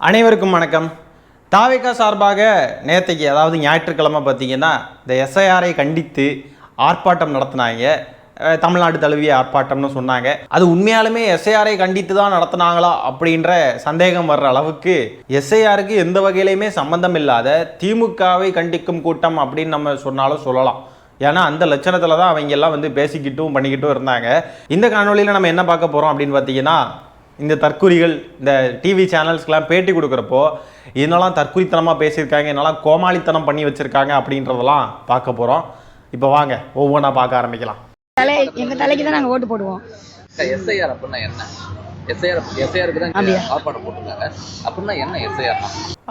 அனைவருக்கும் வணக்கம். தாவேகா சார்பாக நேற்றைக்கு அதாவது ஞாயிற்றுக்கிழமை பார்த்தீங்கன்னா இந்த எஸ்ஐஆரை கண்டித்து ஆர்ப்பாட்டம் நடத்தினாங்க. தமிழ்நாடு தழுவிய ஆர்ப்பாட்டம்னு சொன்னாங்க. அது உண்மையாலுமே எஸ்ஐஆரை கண்டித்து தான் நடத்தினாங்களா அப்படின்ற சந்தேகம் வர்ற அளவுக்கு எஸ்ஐஆருக்கு எந்த வகையிலையுமே சம்பந்தம் இல்லாத திமுகவை கண்டிக்கும் கூட்டம் அப்படின்னு நம்ம சொன்னாலும் சொல்லலாம். ஏன்னா அந்த லட்சணத்தில் தான் அவங்க எல்லாம் வந்து பேசிக்கிட்டும் பண்ணிக்கிட்டும் இருந்தாங்க. இந்த காணொலியில் நம்ம என்ன பார்க்க போகிறோம் அப்படின்னு பார்த்தீங்கன்னா, இந்த தற்குறிகள் இந்த டிவி சேனல்ஸ்க்கெலாம் பேட்டி கொடுக்குறப்போ என்னெல்லாம் தற்குறித்தனமாக பேசியிருக்காங்க, என்னெல்லாம் கோமாளித்தனம் பண்ணி வச்சுருக்காங்க அப்படின்றதெல்லாம் பார்க்க போகிறோம். இப்போ வாங்க ஒவ்வொன்றா பார்க்க ஆரம்பிக்கலாம். எங்க தலைக்கு தான் நாங்கள் ஓட்டு போடுவோம். எஸ்ஐஆர் அப்படின்னா என்ன? எஸ்ஐஆருக்கு தான் ஆர்ப்பாட்டம் போட்டுருக்காங்க. அப்படின்னா என்ன எஸ்ஐஆர்?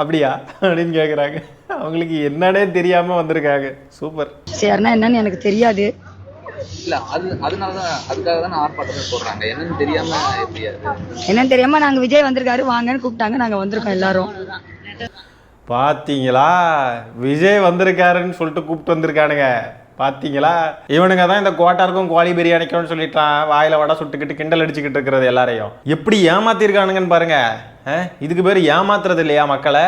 அப்படியா அப்படின்னு கேட்குறாங்க. அவங்களுக்கு என்னன்னே தெரியாமல் வந்திருக்காங்க. சூப்பர். எஸ்ஐஆர்னா என்னன்னு எனக்கு தெரியாது. இல்ல அதனாலதான் அதுக்காக தானே ஆர்ப்பாட்டமே போடுறாங்க. என்னன்னு தெரியாம எப்படி? என்னன்னு தெரியாம நாங்க விஜய் வந்திருக்காரு வாங்கன்னு கூப்பிட்டாங்க, நாங்க வந்திருக்கோம் எல்லாரும். பார்த்தீங்களா, விஜய் வந்திருக்காருன்னு சொல்லிட்டு கூப்பிட்டு வந்திருக்கானுங்க. பார்த்தீங்களா, இவனுங்க தான் இந்த கோட்டாருக்கும் கோழி பிரியாணிக்கும்னு சொல்லிட்டான் வாயில வடை சுட்டுக்கிட்டு கிண்டல் அடிச்சுக்கிட்டு இருக்கிறது எல்லாரையும். எப்படி ஏமாத்திருக்கானுங்கன்னு பாருங்க. இதுக்கு பேர் ஏமாத்துறது இல்லையா மக்களை?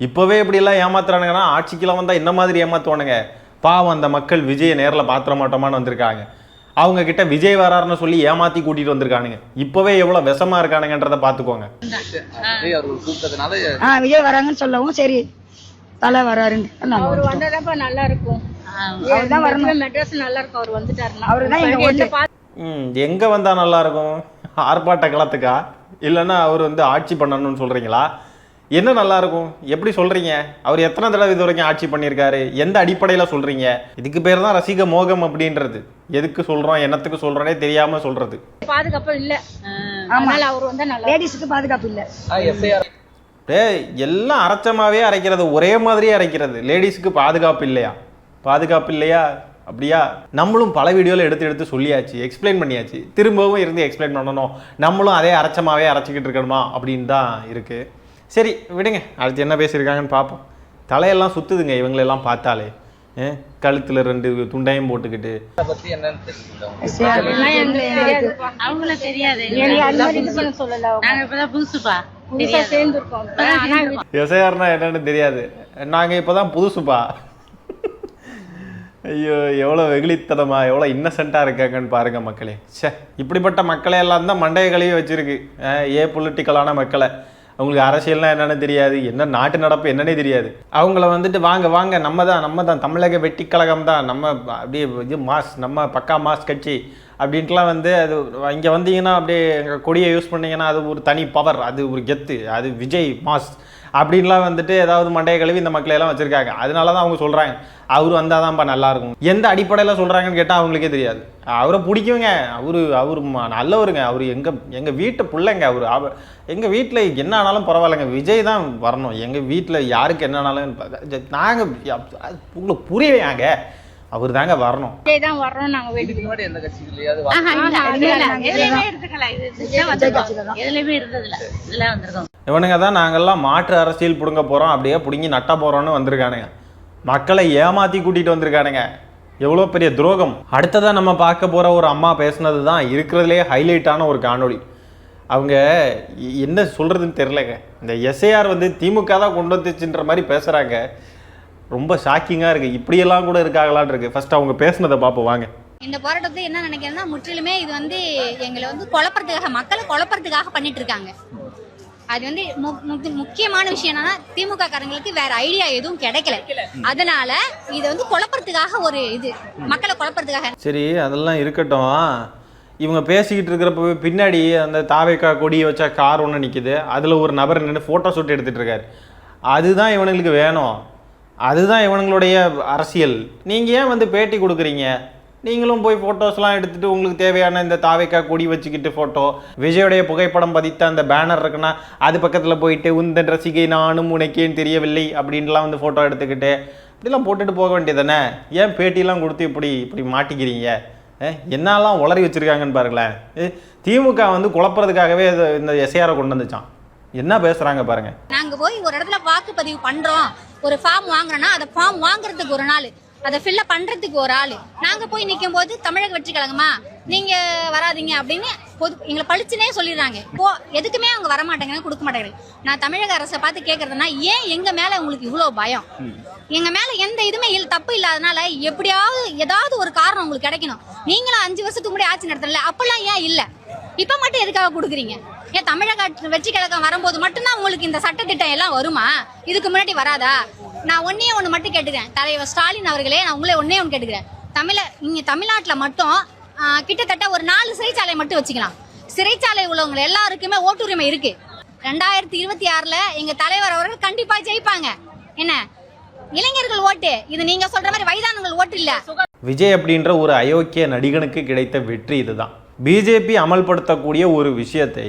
இப்போவே இப்படியெல்லாம் ஏமாத்துறானுங்கன்னா ஆட்சிக்கெல்லாம் வந்தால் என்ன மாதிரி ஏமாத்துவானுங்க? பாவம் அந்த மக்கள் விஜயை நேரில் பாத்திர மாட்டோமான்னு வந்திருக்காங்க. அவங்க கிட்ட விஜய் வராருன்னு சொல்லி ஏமாத்தி கூட்டிட்டு வந்திருக்கானுங்க. இப்பவே எவ்வளவு விஷமா இருக்கானுங்கன்றத பாத்துக்கோங்க. விஜய் வராங்கன்னு சொல்லவும் சரி தலை வராருன்னு நல்லா இருக்கும். எங்க வந்தா நல்லா இருக்கும்? ஆர்ப்பாட்ட களத்துக்கா இல்லைன்னா அவர் வந்து ஆட்சி பண்ணணும்னு சொல்றீங்களா? என்ன நல்லா இருக்கும்? எப்படி சொல்றீங்க? அவர் எத்தனை தடவை இது வரைக்கும் ஆட்சி பண்ணியிருக்காரு? எந்த அடிப்படையில் சொல்றீங்க? இதுக்கு பேர் தான் ரசிக மோகம் அப்படின்றது. எதுக்கு சொல்றோம், என்னத்துக்கு சொல்றோனே தெரியாம சொல்றது. பாதுகாப்பு இல்ல. அவர் வந்து லேடிஸ்க்கு பாதுகாப்பு இல்ல. எல்லாம் அரைச்சமாவே அரைக்கிறது, ஒரே மாதிரியே அரைக்கிறது. லேடிஸ்க்கு பாதுகாப்பு இல்லையா? பாதுகாப்பு இல்லையா? அப்படியா? நம்மளும் பல வீடியோவில் எடுத்து சொல்லியாச்சு, எக்ஸ்பிளைன் பண்ணியாச்சு. திரும்பவும் இருந்து எக்ஸ்பிளைன் பண்ணணும். நம்மளும் அதே அரைச்சமாவே அரைச்சிக்கிட்டு இருக்கணுமா அப்படின்னு தான் இருக்கு. சரி விடுங்க, அடுத்து என்ன பேசியிருக்காங்கன்னு பார்ப்போம். தலையெல்லாம் சுத்துதுங்க இவங்களெல்லாம் பார்த்தாலே. கழுத்துல 2 துண்டையும் போட்டுக்கிட்டு எஸ்ஐஆர்னா என்னன்னு தெரியாது, நாங்க இப்பதான் புதுசுப்பா. ஐயோ எவ்வளோ வெகுளித்தனமா எவ்வளோ இன்னசென்ட்டாக இருக்காங்கன்னு பாருங்க மக்களே. சே, இப்படிப்பட்ட மக்களை எல்லாம் தான் மண்டைய கழுவி வச்சிருக்கு. பொலிட்டிக்கலான மக்களை. அவங்களுக்கு அரசியல்னா என்னன்னு தெரியாது, என்ன நாட்டு நடப்பு என்னன்னே தெரியாது. அவங்கள வந்துட்டு வாங்க வாங்க நம்ம தான் தமிழக வெட்டி கழகம் தான், நம்ம அப்படியே இது மாஸ், நம்ம பக்கா மாஸ் கட்சி அப்படின்ட்டுலாம் வந்து அது இங்கே வந்தீங்கன்னா அப்படியே எங்கள் கொடியை யூஸ் பண்ணிங்கன்னா அது ஒரு தனி பவர், அது ஒரு கெத்து, அது விஜய் மாஸ் அப்படின்லாம் வந்துட்டு ஏதாவது மண்டைய கழுவி இந்த மக்களையெல்லாம் வச்சுருக்காங்க. அதனால தான் அவங்க சொல்கிறாங்க அவர் வந்தால் தான்ப்பா நல்லாயிருக்கும். எந்த அடிப்படையில் சொல்கிறாங்கன்னு கேட்டால் அவங்களுக்கே தெரியாது. அவரை பிடிக்குங்க, அவரு நல்லவருங்க, அவர் எங்கள் வீட்டு பிள்ளைங்க, அவர் எங்கள் வீட்டில் என்ன ஆனாலும் பரவாயில்லைங்க, விஜய் தான் வரணும். எங்கள் வீட்டில் யாருக்கு என்ன ஆனாலும் நாங்கள் உங்களுக்கு புரியலையாங்க, அவர் தாங்க வரணும். இவனுங்க தான் நாங்கள்லாம் மாற்று அரசியல் பிடுங்க போகிறோம், அப்படியே பிடுங்கி நட்ட போகிறோன்னு வந்திருக்கானுங்க. மக்களை ஏமாற்றி கூட்டிகிட்டு வந்திருக்கானுங்க. எவ்வளோ பெரிய துரோகம். அடுத்ததான் நம்ம பார்க்க போகிற ஒரு அம்மா பேசுனது தான் இருக்கிறதுலே ஹைலைட்டான ஒரு காணொளி. அவங்க என்ன சொல்கிறதுன்னு தெரிலங்க. இந்த எஸ்ஐஆர் வந்து திமுக தான் கொண்டு வந்துச்சுன்ற மாதிரி பேசுகிறாங்க. ரொம்ப ஷாக்கிங்காக இருக்குது. இப்படியெல்லாம் கூட இருக்காங்களான் இருக்குது. ஃபர்ஸ்ட் அவங்க பேசுனதை பார்ப்போம் வாங்க. இந்த போராட்டத்தை என்ன நினைக்கிறேன்னா, முற்றிலுமே இது வந்து எங்களை வந்து குழப்பறதுக்காக, மக்களை குழப்பறதுக்காக பண்ணிட்டு இருக்காங்க. அது வந்து முக்கியமான விஷயம் என்னன்னா, திமுக காரங்களுக்கு வேற ஐடியா எதுவும் கிடைக்கல. அதனால இது வந்து குழப்பறதுக்காக ஒரு இது, மக்களை குழப்பறதுக்காக. சரி அதெல்லாம் இருக்கட்டும். இவங்க பேசிக்கிட்டு இருக்கிறப்ப பின்னாடி அந்த தாவேகா கொடியை வச்சா கார் ஒன்று நிற்கிது. அதில் ஒரு நபர் நின்று ஃபோட்டோ ஷூட் எடுத்துகிட்டு இருக்காரு. அதுதான் இவனுங்களுக்கு வேணும், அதுதான் இவனுங்களுடைய அரசியல். நீங்கள் ஏன் வந்து பேட்டி கொடுக்குறீங்க? நீங்களும் போய் ஃபோட்டோஸ்லாம் எடுத்துகிட்டு உங்களுக்கு தேவையான இந்த தாவேகா கொடி வச்சுக்கிட்டு ஃபோட்டோ, விஜயோடைய புகைப்படம் பதித்த அந்த பேனர் இருக்குன்னா அது பக்கத்தில் போயிட்டு உந்தன் ரசிகை நானும் உனக்கேன்னு தெரியவில்லை அப்படின்லாம் வந்து ஃபோட்டோ எடுத்துக்கிட்டு இப்படிலாம் போட்டுட்டு போக வேண்டியதானே? ஏன் பேட்டிலாம் கொடுத்து இப்படி மாட்டிக்கிறீங்க? என்னெல்லாம் உளறி வச்சுருக்காங்கன்னு பாருங்களேன். திமுக வந்து குழப்பறதுக்காகவே இந்த எஸ்ஐஆரை கொண்டு வந்துச்சான். என்ன பேசுகிறாங்க பாருங்கள். நாங்கள் போய் ஒரு இடத்துல வாக்குப்பதிவு பண்ணுறோம், ஒரு ஃபார்ம் வாங்குறோன்னா அந்த ஃபார்ம் வாங்குறதுக்கு ஒரு நாள், அதை ஃபில்லப் பண்றதுக்கு ஒரு ஆளு. நாங்க போய் நிற்கும் போது தமிழக வெற்றி கழகமா நீங்க வராதிங்க அப்படின்னு எங்களை பழிச்சுனே சொல்லிடுறாங்க. எதுக்குமே அவங்க வரமாட்டேங்கிறாங்க, கொடுக்க மாட்டேங்கிறாங்க. நான் தமிழக அரசை பார்த்து கேட்கறதுனா, ஏன் எங்க மேல உங்களுக்கு இவ்வளவு பயம்? எங்க மேல எந்த இதுமே தப்பு இல்லாதனால எப்படியாவது ஏதாவது ஒரு காரணம் உங்களுக்கு கிடைக்கணும். நீங்களும் 5 வருஷத்துக்கு முன்னாடி ஆட்சி நடத்தல, அப்பெல்லாம் ஏன் இல்ல? இப்ப மட்டும் எதுக்காக கொடுக்குறீங்க? ஏன் தமிழக வெற்றி கழகம் வரும்போது மட்டும்தான் உங்களுக்கு இந்த சட்டத்திட்டம் எல்லாம் வருமா? இதுக்கு முன்னாடி வராதா? நான் ஒண்ணு மட்டும் கேட்டுக்கிறேன், தலைவர் ஸ்டாலின் அவர்களே, நான் உங்களே ஒண்ணு கேட்டுக்கிறேன். இங்க தமிழ்நாட்டுல மட்டும் கிட்டத்தட்ட ஒரு 4 சிறைச்சாலை மட்டும் வச்சுக்கலாம். சிறைச்சாலை உள்ளவங்க எல்லாருக்குமே ஓட்டுரிமை இருக்கு. 2026ல எங்க தலைவர் அவர்கள் கண்டிப்பா ஜெயிப்பாங்க. என்ன இளைஞர்கள் ஓட்டு, இது நீங்க சொல்ற மாதிரி வயதானவர்கள் ஓட்டு இல்ல. விஜய் அப்படின்ற ஒரு அயோக்கிய நடிகனுக்கு கிடைத்த வெற்றி இதுதான். பிஜேபி அமல்படுத்தக்கூடிய ஒரு விஷயத்தை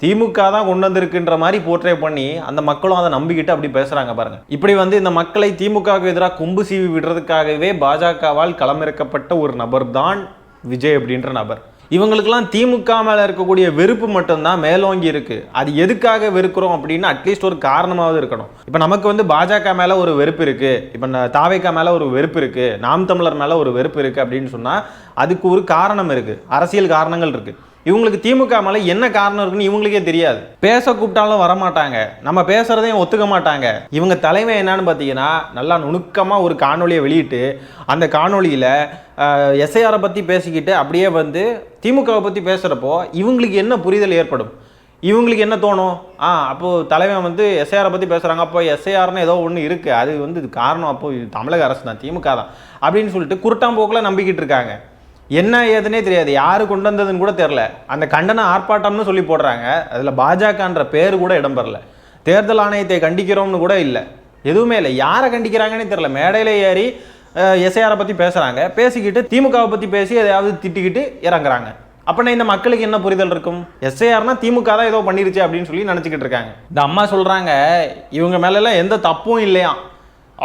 திமுக தான் கொண்டு வந்திருக்குன்ற மாதிரி போர்ட்ரே பண்ணி அந்த மக்களும் அதை நம்பிக்கிட்டு அப்படி பேசுறாங்க பாருங்க. இப்படி வந்து இந்த மக்களை திமுகவுக்கு எதிராக கொம்பு சீவி விடுறதுக்காகவே பாஜகவால் களமிறக்கப்பட்ட ஒரு நபர் தான் விஜய் அப்படின்ற நபர். இவங்களுக்கெல்லாம் திமுக மேல இருக்கக்கூடிய வெறுப்பு மட்டும்தான் மேலோங்கி இருக்கு. அது எதுக்காக வெறுக்கிறோம் அப்படின்னு அட்லீஸ்ட் ஒரு காரணமாவது இருக்கணும். இப்ப நமக்கு வந்து பாஜக மேல ஒரு வெறுப்பு இருக்கு, இப்ப தாவேகா மேல ஒரு வெறுப்பு இருக்கு, நாம் தமிழர் மேல ஒரு வெறுப்பு இருக்கு அப்படின்னு சொன்னா அதுக்கு ஒரு காரணம் இருக்கு, அரசியல் காரணங்கள் இருக்கு. இவங்களுக்கு திமுக மேல என்ன காரணம் இருக்குன்னு இவங்களுக்கே தெரியாது. பேச கூப்பிட்டாலும் வரமாட்டாங்க, நம்ம பேசுறதையும் ஒத்துக்க மாட்டாங்க. இவங்க தலைமை என்னன்னு பார்த்தீங்கன்னா, நல்லா நுணுக்கமா ஒரு காணொலியை வெளியிட்டு அந்த காணொலியில எஸ்ஐஆரை பத்தி பேசிக்கிட்டு அப்படியே வந்து திமுகவை பத்தி பேசுறப்போ இவங்களுக்கு என்ன புரிதல் ஏற்படும்? இவங்களுக்கு என்ன தோணும்? அப்போது தலைவன் வந்து எஸ்ஐஆரை பற்றி பேசுகிறாங்க, அப்போ எஸ்ஐஆர்னு ஏதோ ஒன்று இருக்குது, அது வந்து இது காரணம் அப்போது இது தமிழக அரசு தான், திமுக தான் அப்படின்னு சொல்லிட்டு குருட்டாம்போக்கில் நம்பிக்கிட்டு இருக்காங்க. என்ன ஏதுன்னே தெரியாது, யாரு கொண்டு வந்ததுன்னு கூட தெரில. அந்த கண்டன ஆர்ப்பாட்டம்னு சொல்லி போடுறாங்க, அதில் பாஜகன்ற பேர் கூட இடம்பெறல. தேர்தல் ஆணையத்தை கண்டிக்கிறோம்னு கூட இல்லை, எதுவுமே இல்லை. யாரை கண்டிக்கிறாங்கன்னே தெரில. மேடையில் ஏறி எஸ்ஐஆரை பற்றி பேசுகிறாங்க, பேசிக்கிட்டு திமுகவை பற்றி பேசி எதையாவது திட்டிக்கிட்டு இறங்குறாங்க. அப்படின்னா இந்த மக்களுக்கு என்ன புரிதல் இருக்கும்? எஸ்ஐஆர்னா திமுக தான் ஏதோ பண்ணிருச்சு அப்படின்னு சொல்லி நினச்சிக்கிட்டு இருக்காங்க. இந்த அம்மா சொல்கிறாங்க இவங்க மேலெல்லாம் எந்த தப்பும் இல்லையா,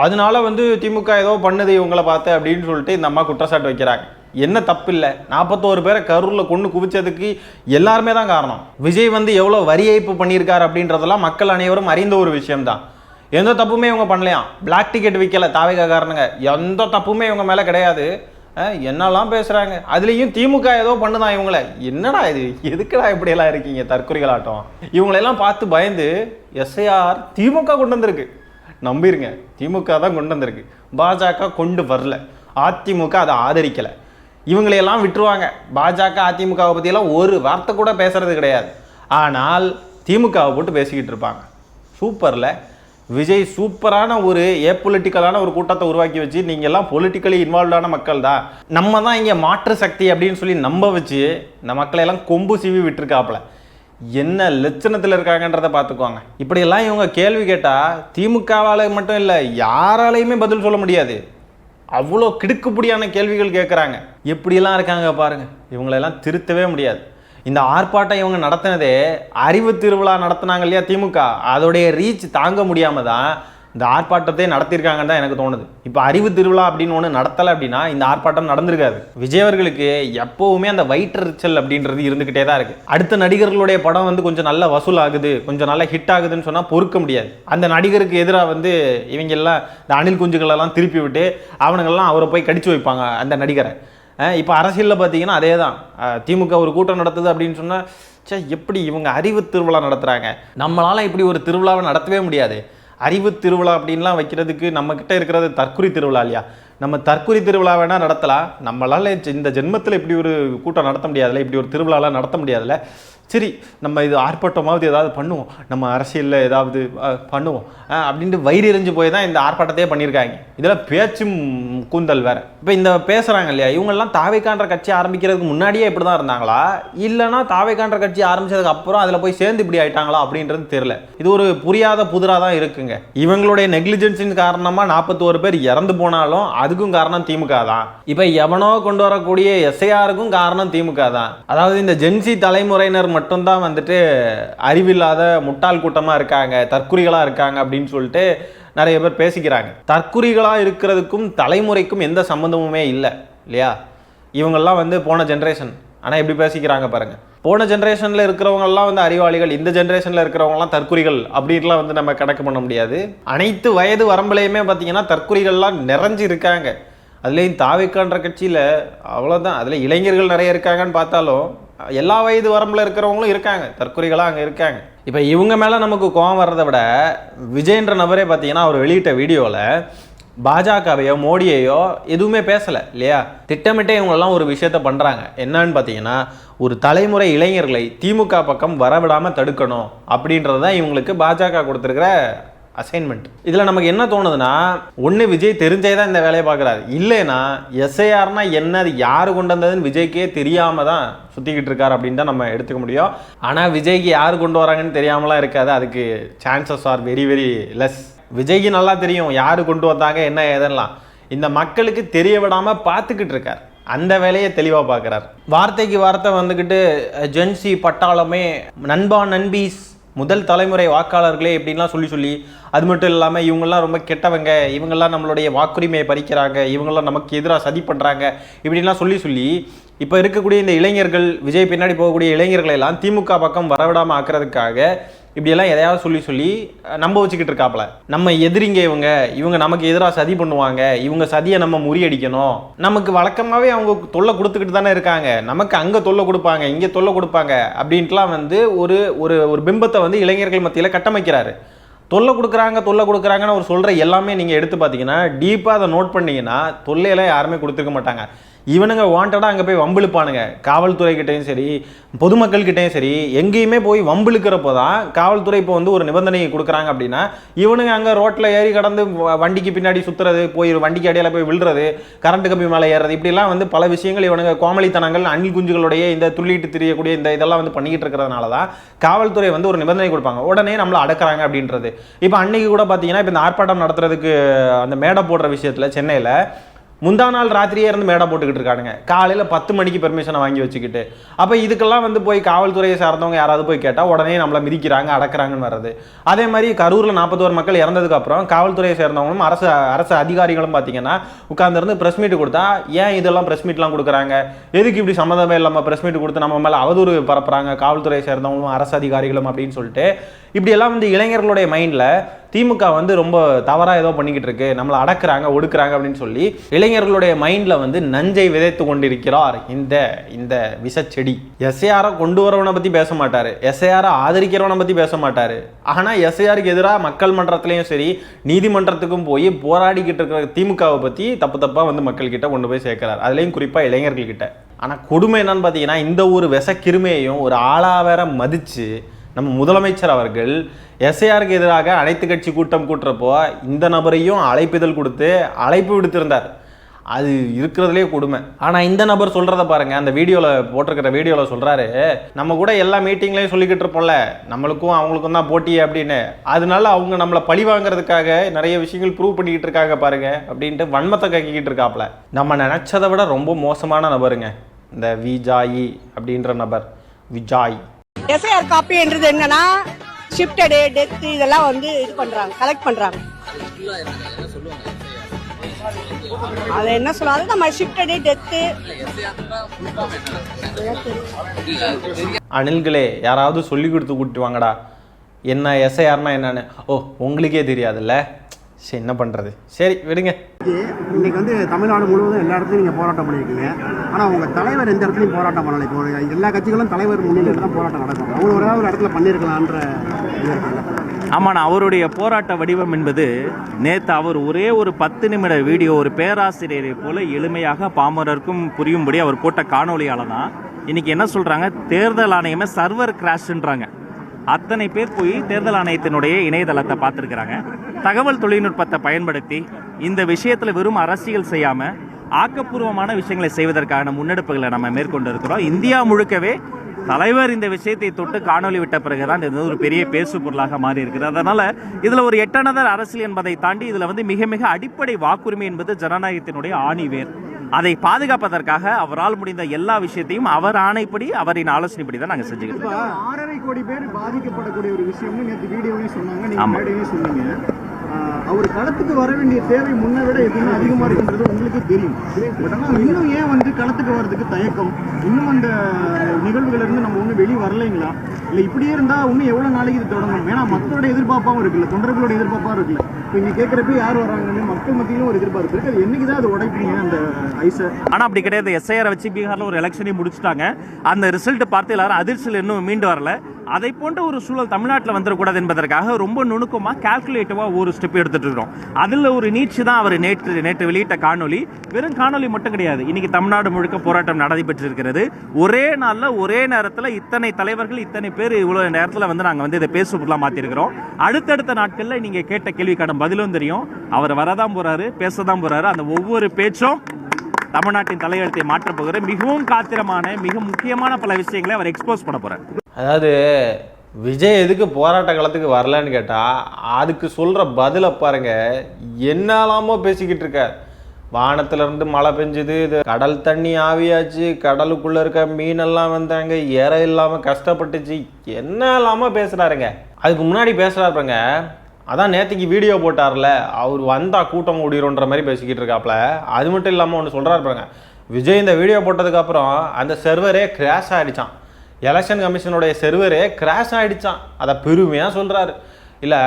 அதனால வந்து திமுக ஏதோ பண்ணுது இவங்கள பார்த்து அப்படின்னு சொல்லிட்டு இந்த அம்மா குற்றச்சாட்டு வைக்கிறாங்க. என்ன தப்பு இல்லை, 41 பேரை கரூரில் கொண்டு குவிச்சதுக்கு எல்லாருமே தான் காரணம். விஜய் வந்து எவ்வளோ வரி ஏய்ப்பு பண்ணியிருக்காரு அப்படின்றதெல்லாம் மக்கள் அனைவரும் அறிந்த ஒரு விஷயம்தான். எந்த தப்புமே இவங்க பண்ணலையாம். பிளாக் டிக்கெட் விற்கல தாவேகாரனுங்க, எந்த தப்புமே இவங்க மேலே கிடையாது. என்னெல்லாம் பேசுகிறாங்க. அதுலேயும் திமுக ஏதோ பண்ணுதான் இவங்கள. என்னடா இது, எதுக்குடா இப்படியெல்லாம் இருக்கீங்க தற்கொலைகளாட்டம்? இவங்களெல்லாம் பார்த்து பயந்து எஸ்ஐஆர் திமுக கொண்டு வந்திருக்கு. நம்பிருங்க, திமுக தான் கொண்டு வந்திருக்கு, பாஜக கொண்டு வரல, அதிமுக அதை ஆதரிக்கலை. இவங்களையெல்லாம் விட்டுருவாங்க. பாஜக அதிமுகவை பற்றியெல்லாம் ஒரு வார்த்தை கூட பேசுறது கிடையாது. ஆனால் திமுகவை போட்டு பேசிக்கிட்டு இருப்பாங்க. சூப்பரில் விஜய் சூப்பரான ஒரு ஏபொலிட்டிக்கலான ஒரு கூட்டத்தை உருவாக்கி வச்சு, நீங்கள் எல்லாம் பொலிட்டிக்கலி இன்வால்வ்டான மக்கள் தான், நம்ம தான் இங்கே மாற்று சக்தி அப்படின்னு சொல்லி நம்ப வச்சு இந்த மக்களையெல்லாம் கொம்பு சீவி விட்டுருக்காப்புல. என்ன லட்சணத்தில் இருக்காங்கன்றதை பார்த்துக்குவாங்க. இப்படியெல்லாம் இவங்க கேள்வி கேட்டால் திமுகவால் மட்டும் இல்லை யாராலையுமே பதில் சொல்ல முடியாது. அவ்வளோ கிடுக்குப்படியான கேள்விகள் கேட்குறாங்க. எப்படியெல்லாம் இருக்காங்க பாருங்கள். இவங்களெல்லாம் திருத்தவே முடியாது. இந்த ஆர்ப்பாட்டம் இவங்க நடத்தினதே அறிவு திருவிழா நடத்தினாங்க இல்லையா திமுக, அதோடைய ரீச் தாங்க முடியாமல் தான் இந்த ஆர்ப்பாட்டத்தை நடத்தியிருக்காங்கன்னு தான் எனக்கு தோணுது. இப்போ அறிவு திருவிழா அப்படின்னு ஒன்று நடத்தலை அப்படின்னா இந்த ஆர்ப்பாட்டம் நடந்திருக்காது. விஜய் அவர்களுக்கு எப்போவுமே அந்த வயிற்றெரிச்சல் அப்படின்றது இருந்துக்கிட்டே தான் இருக்குது. அடுத்த நடிகர்களுடைய படம் வந்து கொஞ்சம் நல்ல வசூல் ஆகுது, கொஞ்சம் நல்லா ஹிட் ஆகுதுன்னு சொன்னால் பொறுக்க முடியாது. அந்த நடிகருக்கு எதிராக வந்து இவங்க எல்லாம் இந்த அணில் குஞ்சுகளெல்லாம் திருப்பி விட்டு அவனுங்கெல்லாம் அவரை போய் கடிச்சு வைப்பாங்க அந்த நடிகரை. இப்போ அரசியலில் பார்த்தீங்கன்னா அதே தான். திமுக ஒரு கூட்டம் நடத்துது அப்படின்னு சொன்னால் எப்படி இவங்க அறிவு திருவிழா நடத்துகிறாங்க, நம்மளால் இப்படி ஒரு திருவிழாவை நடத்தவே முடியாது. அறிவு திருவிழா அப்படின்லாம் வைக்கிறதுக்கு நம்மக்கிட்ட இருக்கிறது தற்குறி திருவிழா இல்லையா? நம்ம தற்குறி திருவிழா வேணால் நடத்தலாம், நம்மளால் இந்த ஜென்மத்தில் இப்படி ஒரு கூட்டம் நடத்த முடியாதுல்ல, இப்படி ஒரு திருவிழாலாம் நடத்த முடியாதுல்ல. சரி, நம்ம இது ஆர்ப்பாட்டமாவது ஏதாவது பண்ணுவோம், நம்ம அரசியலில் ஏதாவது பண்ணுவோம் அப்படின்ட்டு வயிறு எறிஞ்சு போய் தான் இந்த ஆர்ப்பாட்டத்தையே பண்ணியிருக்காங்க. இதில் பேச்சும் கூந்தல் வேறு. இப்போ இந்த பேசுகிறாங்க இல்லையா, இவங்கெல்லாம் தாவேகான்ற கட்சி ஆரம்பிக்கிறதுக்கு முன்னாடியே இப்படி தான் இருந்தாங்களா, இல்லைனா தாவேகான்ற கட்சி ஆரம்பித்ததுக்கு அப்புறம் அதில் போய் சேர்ந்து இப்படி ஆயிட்டாங்களா அப்படின்றது தெரியல. இது ஒரு புரியாத புதிராக தான் இருக்குங்க. இவங்களுடைய நெக்லிஜென்ஸின் காரணமாக 41 பேர் இறந்து போனாலும் அதுக்கும் காரணம் திமுக தான். இப்போ எவனோ கொண்டு வரக்கூடிய எஸ்ஐஆருக்கும் காரணம் திமுக தான். அதாவது இந்த ஜென்சி தலைமுறையினர் மட்டும்தான் வந்துட்டு அறிவில்லாத முட்டாள் கூட்டமாக இருக்காங்க, தற்குறிகளாக இருக்காங்க அப்படின்னு சொல்லிட்டு நிறைய பேர் பேசிக்கிறாங்க. தற்குறிகளாக இருக்கிறதுக்கும் தலைமுறைக்கும் எந்த சம்மந்தமுமே இல்லை இல்லையா? இவங்கெல்லாம் வந்து போன ஜென்ரேஷன். ஆனால் எப்படி பேசிக்கிறாங்க பாருங்கள். போன ஜென்ரேஷனில் இருக்கிறவங்கலாம் வந்து அறிவாளிகள், இந்த ஜென்ரேஷனில் இருக்கிறவங்கலாம் தற்குறிகள் அப்படின்லாம் வந்து நம்ம கணக்கு பண்ண முடியாது. அனைத்து வயது வரம்புலையுமே பார்த்தீங்கன்னா தற்குறிகள்லாம் நிறைஞ்சு இருக்காங்க. அதுலேயும் தாவேக்கான்ற கட்சியில் அவ்வளோதான், அதில் இளைஞர்கள் நிறைய இருக்காங்கன்னு பார்த்தாலும் எல்லா வயது வரம்பில் இருக்கிறவங்களும் இருக்காங்க, தற்குறிகளாக அங்கே இருக்காங்க. இப்போ இவங்க மேலே நமக்கு கோவம் வர்றதை விட விஜய்ன்ற நபரே பார்த்தீங்கன்னா அவர் வெளியிட்ட வீடியோவில் பாஜகவையோ மோடியையோ எதுவுமே பேசலை இல்லையா. திட்டமிட்டே இவங்களெல்லாம் ஒரு விஷயத்த பண்ணுறாங்க. என்னன்னு பார்த்தீங்கன்னா ஒரு தலைமுறை இளைஞர்களை திமுக பக்கம் வரவிடாமல் தடுக்கணும் அப்படின்றது தான் இவங்களுக்கு பாஜக கொடுத்துருக்கிற அசைன்மெண்ட். இதில் நமக்கு என்ன தோணுதுன்னா, ஒன்று விஜய் தெரிஞ்சே தான் இந்த வேலையை பார்க்குறாரு, இல்லைன்னா எஸ்ஐஆர்னா என்ன, அது யார் கொண்டு வந்ததுன்னு விஜய்க்கே தெரியாமல் தான் சுற்றிக்கிட்டு இருக்காரு அப்படின்னு தான் நம்ம எடுத்துக்க முடியும். ஆனால் விஜய்க்கு யார் கொண்டு வராங்கன்னு தெரியாமலாம் இருக்காது, அதுக்கு chances are very very less. விஜய்க்கு நல்லா தெரியும் யார் கொண்டு வந்தாங்க என்ன ஏதெல்லாம், இந்த மக்களுக்கு தெரிய விடாமல் பார்த்துக்கிட்டு இருக்கார். அந்த வேலையை தெளிவாக பார்க்குறார். வார்த்தைக்கு வார்த்தை வந்துக்கிட்டு ஜென்சி பட்டாளமே, நண்பா நண்பீஸ், முதல் தலைமுறை வாக்காளர்களே இப்படின்லாம் சொல்லி அது மட்டும் இல்லாமல் இவங்கெல்லாம் ரொம்ப கெட்டவங்க, இவங்கெல்லாம் நம்மளுடைய வாக்குரிமையை பறிக்கிறாங்க, இவங்கெல்லாம் நமக்கு எதிராக சதி பண்ணுறாங்க இப்படின்லாம் சொல்லி இப்போ இருக்கக்கூடிய இந்த இளைஞர்கள், விஜய் பின்னாடி போகக்கூடிய இளைஞர்களை எல்லாம் திமுக பக்கம் வரவிடாமல் ஆக்குறதுக்காக இப்படியெல்லாம் எதையாவது சொல்லி நம்ப வச்சுக்கிட்டு இருக்காப்புல. நம்ம எதிரிங்க இவங்க நமக்கு எதிராக சதி பண்ணுவாங்க, இவங்க சதியை நம்ம முறியடிக்கணும். நமக்கு வழக்கமாகவே அவங்க தொல்லை கொடுத்துக்கிட்டு தானே இருக்காங்க, நமக்கு அங்கே தொல்லை கொடுப்பாங்க இங்கே தொல்லை கொடுப்பாங்க அப்படின்ட்டுலாம் வந்து ஒரு ஒரு பிம்பத்தை வந்து இளைஞர்கள் மத்தியில் கட்டமைக்கிறாரு. தொல்லை கொடுக்குறாங்கன்னு அவர் சொல்கிற எல்லாமே நீங்கள் எடுத்து பார்த்தீங்கன்னா டீப்பாக அதை நோட் பண்ணிங்கன்னா தொல்லையெல்லாம் யாருமே கொடுத்துருக்க மாட்டாங்க. இவனுங்க வாண்டடாக அங்கே போய் வம்பிழுப்பானுங்க. காவல்துறைக்கிட்டையும் சரி, பொதுமக்கள்கிட்டையும் சரி, எங்கேயுமே போய் வம்பிழுக்கிறப்போ தான் காவல்துறை இப்போ வந்து ஒரு நிபந்தனையை கொடுக்குறாங்க அப்படின்னா இவனுங்க அங்கே ரோட்டில் ஏறி கடந்து வண்டிக்கு பின்னாடி சுற்றுறது, போய் வண்டிக்கு அடியில் போய் விழுறது, கரண்ட் கம்பி மேலே ஏறுறது, இப்படிலாம் வந்து பல விஷயங்கள் இவனுங்க கோமளித்தனங்கள், அணில் குஞ்சுகளுடைய இந்த துள்ளிட்டு திரியக்கூடிய இந்த இதெல்லாம் வந்து பண்ணிக்கிட்டு இருக்கிறதுனால தான் காவல்துறை வந்து ஒரு நிபந்தனை கொடுப்பாங்க, உடனே நம்மளை அடக்குறாங்க அப்படின்றது. இப்போ அன்னைக்கு கூட பார்த்தீங்கன்னா இப்போ இந்த ஆர்ப்பாட்டம் நடத்துறதுக்கு அந்த மேடை போடுற விஷயத்தில் சென்னையில் முந்தா நாள் ராத்திரியே இருந்து மேடை போட்டுக்கிட்டு இருக்கானுங்க, காலையில் 10 மணிக்கு பெர்மிஷனை வாங்கி வச்சுக்கிட்டு. அப்போ இதுக்கெல்லாம் வந்து போய் காவல்துறையை சார்ந்தவங்க யாராவது போய் கேட்டால் உடனே நம்மளை மிதிக்கிறாங்க அடக்குறாங்கன்னு வர்றது. அதே மாதிரி கரூரில் 41 மக்கள் இறந்ததுக்கப்புறம் காவல்துறையை சேர்ந்தவங்களும் அரசு அதிகாரிகளும் பார்த்தீங்கன்னா உட்காந்துருந்து ப்ரெஸ் மீட் கொடுத்தா ஏன் இதெல்லாம் ப்ரெஸ் மீட்லாம் கொடுக்குறாங்க, எதுக்கு இப்படி சம்மந்தமே இல்லாமல் ப்ரெஸ் மீட் கொடுத்து நம்ம மேலே அவதூறு பரப்புறாங்க காவல்துறையை சேர்ந்தவங்களும் அரசு அதிகாரிகளும் அப்படின்னு சொல்லிட்டு இப்படியெல்லாம் வந்து இளைஞர்களுடைய மைண்டில் திமுக வந்து ரொம்ப தவறாக ஏதோ பண்ணிக்கிட்டு இருக்கு, நம்மளை அடக்குறாங்க ஒடுக்குறாங்க அப்படின்னு சொல்லி இளைஞர்களுடைய மைண்டில் வந்து நஞ்சை விதைத்து கொண்டிருக்கிறார் இந்த விஷச்செடி. எஸ்ஐஆரை கொண்டு வரவனை பற்றி பேச மாட்டார், எஸ்ஐஆரை ஆதரிக்கிறவனை பற்றி பேச மாட்டார். ஆனால் எஸ்ஐஆருக்கு எதிராக மக்கள் மன்றத்துலேயும் சரி நீதிமன்றத்துக்கும் போய் போராடிக்கிட்டு இருக்கிற திமுகவை பற்றி தப்பாக வந்து மக்கள்கிட்ட கொண்டு போய் சேர்க்கிறார், அதுலேயும் குறிப்பாக இளைஞர்கள்கிட்ட. ஆனால் கொடுமை என்னன்னு பார்த்தீங்கன்னா இந்த ஒரு விஷக்கிருமையையும் ஒரு ஆளாவேற மதித்து நம்ம முதலமைச்சர் அவர்கள் எஸ்ஐஆருக்கு எதிராக அனைத்து கட்சி கூட்டம் கூட்டுறப்போ இந்த நபரையும் அழைப்பிதழ் கொடுத்து அழைப்பு விடுத்திருந்தார். அது இருக்கிறதுலே கொடுமை. ஆனால் இந்த நபர் சொல்கிறத பாருங்கள், அந்த வீடியோவில் போட்டிருக்கிற வீடியோவில் சொல்கிறாரு, நம்ம கூட எல்லா மீட்டிங்லேயும் சொல்லிக்கிட்டு இருப்போம்ல நம்மளுக்கும் அவங்களுக்கும் தான் போட்டி அப்படின்னு, அதனால அவங்க நம்மளை பழி வாங்குறதுக்காக நிறைய விஷயங்கள் ப்ரூவ் பண்ணிக்கிட்டு இருக்காங்க பாருங்க அப்படின்ட்டு வன்மத்தை கக்கிக்கிட்டு இருக்காப்புல. நம்ம நினச்சதை விட ரொம்ப மோசமான நபருங்க இந்த விஜாயி அப்படின்ற நபர். விஜாய் எஸ்ஐஆர் காப்பின்றது என்னன்னா ஷிஃப்டடு டெத் இதெல்லாம் வந்து இது பண்றாங்க, கலெக்ட் பண்றாங்க. அது என்ன சொல்லாது நம்ம ஷிஃப்டடு டெத்து. அணில்களே யாராவது சொல்லி கொடுத்து கூப்பிட்டு வாங்கடா என்ன எஸ்ஐஆர்னா என்னன்னு. ஓ உங்களுக்கே தெரியாதுல்ல, சரி என்ன பண்ணுறது, சரி விடுங்க. இன்னைக்கு வந்து தமிழ்நாடு முழுவதும் எல்லா இடத்துலையும் நீங்கள் போராட்டம் பண்ணியிருக்கீங்க, ஆனால் உங்கள் தலைவர் எந்த இடத்துலையும் போராட்டம் பண்ணலை. இப்போ எல்லா கட்சிகளும் தலைவர் முன்னிலையில் தான் போராட்டம் நடக்கும், அவங்க ஒரு இடத்துல பண்ணியிருக்கலான்ற இது இருக்குல்ல. ஆமாண்ணா, அவருடைய போராட்ட வடிவம் என்பது நேற்று அவர் ஒரே ஒரு 10 நிமிட வீடியோ ஒரு பேராசிரியரை போல எளிமையாக பாமரருக்கும் புரியும்படி அவர் போட்ட காணொலியால் தான் இன்னைக்கு என்ன சொல்கிறாங்க, தேர்தல் ஆணையமே சர்வர் கிராஷ்ன்றாங்க. அத்தனை பேர் போய் தேர்தல் ஆணையத்தினுடைய இணையதளத்தை பார்த்துருக்குறாங்க. தகவல் தொழில்நுட்பத்தை பயன்படுத்தி இந்த விஷயத்தில் வெறும் அரசியல் செய்யாமல் ஆக்கப்பூர்வமான விஷயங்களை செய்வதற்கான முன்னெடுப்புகளை நம்ம மேற்கொண்டு இருக்கிறோம். இந்தியா முழுக்கவே தலைவர் இந்த விஷயத்தை தொட்டு காணொலி விட்ட பிறகுதான் இது ஒரு பெரிய பேசு பொருளாக மாறி இருக்குது. அதனால இதுல ஒரு எட்டனதர் அரசியல் என்பதை தாண்டி இதுல வந்து மிக மிக அடிப்படை வாக்குரிமை என்பது ஜனநாயகத்தினுடைய ஆணிவேர். அதை பாதுகாப்பதற்காக அவரால் முடிந்த எல்லா விஷயத்தையும் அவர் ஆணைப்படி அவரின் ஆலோசனைப்படி தான் நாங்கள் செஞ்சுக்கிட்டோம். 6.5 கோடி பேர் பாதிக்கப்படக்கூடிய ஒரு விஷயம்னு நேற்று வீடியோவையும் சொன்னாங்க, நீங்க சொன்னீங்க. அவர் களத்துக்கு வர வேண்டிய தேவை முன்னை விட எப்படின்னா அதிகமாக இருக்குன்றது உங்களுக்கே தெரியும். பட் ஆனால் இன்னும் ஏன் வந்து களத்துக்கு வர்றதுக்கு தயக்கம்? இன்னும் அந்த நிகழ்வுகள் இருந்து நம்ம ஒன்றும் வெளியே வரலைங்களா? இல்லை இப்படியே இருந்தால் இன்னும் எவ்வளோ நாளைக்கு இது தொடங்கணும்? ஏன்னா மக்களோட எதிர்பார்ப்பாகவும் இருக்குல்ல, தொண்டர்களோட எதிர்பார்ப்பாகவும் இருக்குல்ல. இப்போ இங்கே கேட்குறப்ப யார் வராங்கன்னு மக்கள் மத்தியிலும் ஒரு எதிர்பார்ப்பு இருக்குது. அது என்னைக்கு தான் அது உடைப்பீங்க அந்த ஐஸை? ஆனால் அப்படி கிடையாது. எஸ்ஐஆர் வச்சு பீகாரில் ஒரு எலெக்ஷனையும் முடிச்சுட்டாங்க. அந்த ரிசல்ட் பார்த்து எல்லாரும் அதிர்ச்சியில் இன்னும் மீண்டு வரல. அதை போன்ற ஒரு சூழல் தமிழ்நாட்டில் வந்துடக்கூடாது என்பதற்காக ரொம்ப நுணுக்கமாக கால்குலேட்டிவாக ஒரு ஸ்டெப் எடுத்துட்டு இருக்கிறோம். அதில் ஒரு நீட்சி தான் அவர் நேற்று வெளியிட்ட காணொலி. வெறும் காணொலி மட்டும் கிடையாது, இன்னைக்கு தமிழ்நாடு முழுக்க போராட்டம் நடைபெற்றிருக்கிறது. ஒரே நாளில் ஒரே நேரத்தில் இத்தனை தலைவர்கள் இத்தனை பேர் இவ்வளோ நேரத்தில் வந்து நாங்கள் வந்து இதை பேசுபொருளாக மாற்றிருக்கிறோம். அடுத்தடுத்த நாட்களில் நீங்கள் கேட்ட கேள்விக்கான பதிலும் தெரியும். அவர் வரதான் போறாரு, பேசதான் போறாரு. அந்த ஒவ்வொரு பேச்சும் தமிழ்நாட்டின் தலையெழுத்தை மாற்றப் போகிற மிகவும் காத்திரமான மிக முக்கியமான பல விஷயங்களை அவர் எக்ஸ்போஸ் பண்ண போறார். அதாவது விஜய் எதுக்கு போராட்ட காலத்துக்கு வரலன்னு கேட்டால் அதுக்கு சொல்கிற பதிலை பாருங்க. என்னெல்லாமோ பேசிக்கிட்டு இருக்கார். வானத்திலிருந்து மழை பெஞ்சுது, இது கடல் தண்ணி ஆவியாச்சு, கடலுக்குள்ளே இருக்க மீனெல்லாம் வந்தாங்க, இற இல்லாமல் கஷ்டப்பட்டுச்சு, என்ன இல்லாமல் பேசுகிறாருங்க. அதுக்கு முன்னாடி பேசுகிறாருப்பாங்க. அதான் நேற்றுக்கு வீடியோ போட்டார்ல, அவர் வந்தால் கூட்டம் கூடிருன்ற மாதிரி பேசிக்கிட்டு இருக்காப்புல. அது மட்டும் இல்லாமல் ஒன்று சொல்கிறாருப்பாங்க, விஜய் இந்த வீடியோ போட்டதுக்கப்புறம் அந்த சர்வரே கிராஷ் ஆகிடுச்சான். எலெக்ஷன் கமிஷனுடைய சர்வரே கிராஷ் ஆகிடுச்சான். அதை பெருமையாக சொல்கிறாரு. இல்லை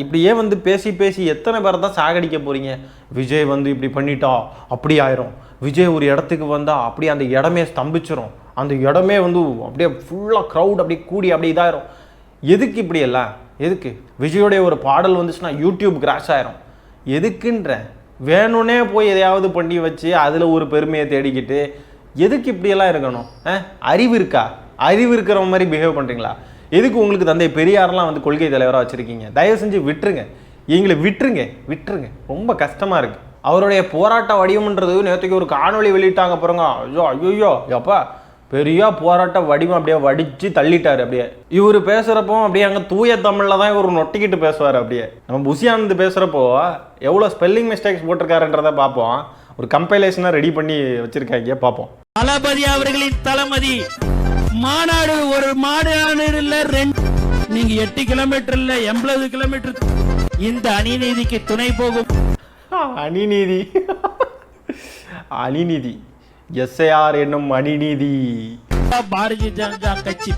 இப்படியே வந்து பேசி பேசி எத்தனை பேரை தான் சாகடிக்க போகிறீங்க? விஜய் வந்து இப்படி பண்ணிட்டா அப்படி ஆயிரும், விஜய் ஒரு இடத்துக்கு வந்தால் அப்படியே அந்த இடமே ஸ்தம்பிச்சிரும், அந்த இடமே வந்து அப்படியே ஃபுல்லாக க்ரௌட் அப்படியே கூடி அப்படியே இதாயிரும். எதுக்கு இப்படி எல்லாம்? எதுக்கு? விஜயோடைய ஒரு பாடல் வந்துச்சுன்னா யூடியூப் கிராஷ் ஆயிரும். எதுக்குன்ற வேணும்னே போய் எதையாவது பண்ணி வச்சு அதில் ஒரு பெருமையை தேடிக்கிட்டு எதுக்கு இப்படியெல்லாம் இருக்கணும்? அறிவு இருக்கா? அறிவு இருக்கிற மாதிரி பிஹேவ் பண்ணுறீங்களா? எதுக்கு உங்களுக்கு தந்தை பெரியாரெலாம் வந்து கொள்கை தலைவராக வச்சுருக்கீங்க? தயவு செஞ்சு விட்டுருங்க, எங்களை விட்டுருங்க. ரொம்ப கஷ்டமாக இருக்குது. அவருடைய போராட்ட வடிவம்ன்றது நேற்றுக்கு ஒரு காணொலி வெளியிட்டாங்க பாருங்க. ஐயோ எப்பா பெரிய போராட்ட வடிவம் அப்படியே வடித்து தள்ளிட்டார். அப்படியே இவர் பேசுகிறப்போ அப்படியே அங்கே தூய தமிழில் தான் இவர் நொட்டிக்கிட்டு பேசுவார். அப்படியே நம்ம புஷியானந்த் பேசுகிறப்போ எவ்வளோ ஸ்பெல்லிங் மிஸ்டேக்ஸ் போட்டிருக்காருன்றதை பார்ப்போம். ஒரு கம்பைலேஷனாக ரெடி பண்ணி வச்சுருக்காங்க, பார்ப்போம். தளபதி அவர்களின் தலைமதி மாநாடு ஒரு மாநாடு 2 நீங்க 8 கிலோமீட்டர் இல்ல 80 கிலோமீட்டர். இந்த அநீதிக்கு துணை போகும் அநீதி எஸ்ஐஆர் என்னும் அநீதி. பாரதிய ஜனதா கட்சி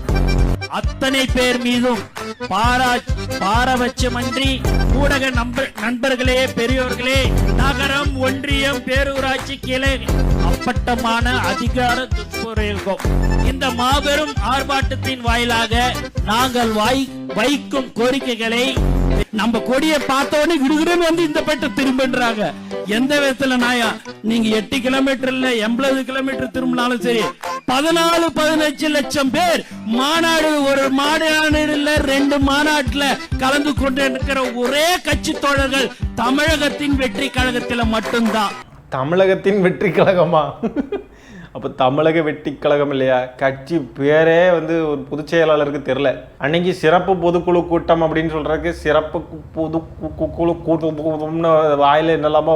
அத்தனை பேர் மீதும் பாரபட்சமன்றி ஊடக நண்பர்களே, பெரியோர்களே, நகரம், ஒன்றியம், பேரூராட்சி கிளை அப்பட்டமான அதிகார துஷ்பிரயோகம். இந்த மாபெரும் ஆர்ப்பாட்டத்தின் வாயிலாக நாங்கள் வைக்கும் கோரிக்கைகளை நம்ம கொடியை பார்த்தோன்னே விடுகிறேன்னு வந்து இந்த பெற்ற திரும்பின்றாங்க. எந்த விதத்துல நாயா? நீங்க 8 கிலோமீட்டர் இல்ல 80 கிலோமீட்டர் திரும்பினாலும் சரி, 14-15 லட்சம் பேர் மாநாடு ஒரு மாநாடு 2 மாநாட்டுல கலந்து கொண்டு இருக்கிற ஒரே கட்சி தோழர்கள் தமிழகத்தின் வெற்றி கழகத்தில் மட்டும்தான். தமிழகத்தின் வெற்றி கழகமா? அப்போ தமிழக வெற்றி கழகம் இல்லையா? கட்சி பேரே வந்து ஒரு பொதுச் செயலாளருக்கு தெரில. அன்னைக்கு சிறப்பு பொதுக்குழு கூட்டம் அப்படின்னு சொல்றதுக்கு சிறப்பு பொதுக்குழு கூட்டம்னு வாயில என்னெல்லாமோ